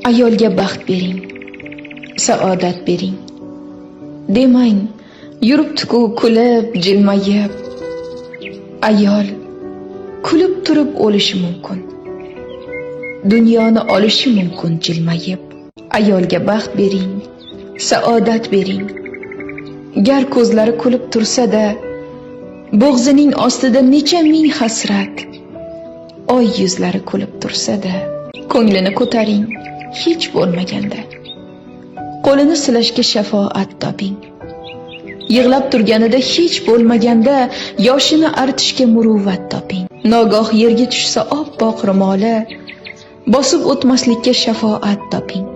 Ayolga baxt bering, saodat bering. Demang, yuribdi-ku kulib, jilmayib. Ayol kulib turib o'lishi mumkin. Dunyoni olishi mumkin jilmayib. Ayolga baxt bering, saodat bering. Gar ko'zlari kulib tursa-da, bo'g'zining ostida necha ming hasrat. Oy yuzlari kulib tursa-da, ko'nglini ko'taring, hech bo'lmaganda. Qo'lini silashga shafoat toping. Yig'lab turganida hech bo'lmaganda yoshini artishga muruvvat toping. Nogoh yerga tushsa oppoq ro'moli, bosib o'tmaslikka shafoat toping.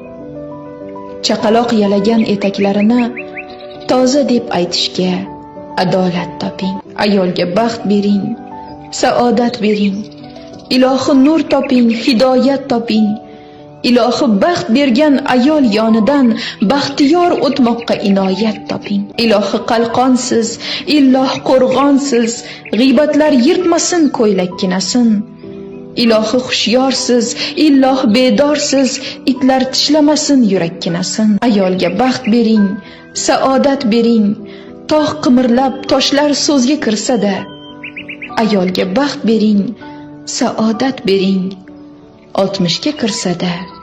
Chaqaloq yalagan etaklarini toza deb aytishga adolat toping. Ayolga baxt bering, saodat bering. Ilohi nur toping, hidoyat toping. Ilohi baxt bergan ayol yonidan baxtiyor o'tmoqqa inoyat toping. Ilohi qalqonsiz, illoh qo'rg'onsiz, g'iybatlar yirtmasin ko'ylakkinasin. Ilohi xushyorsiz, illoh bedorsiz, itlar tishlamasin yurakkinasin. Ayolga baxt bering, saodat bering. Tog' qimirlab, toshlar so'zga kirsa-da, ayolga baxt bering, saodat bering. 60 ga kirsa-da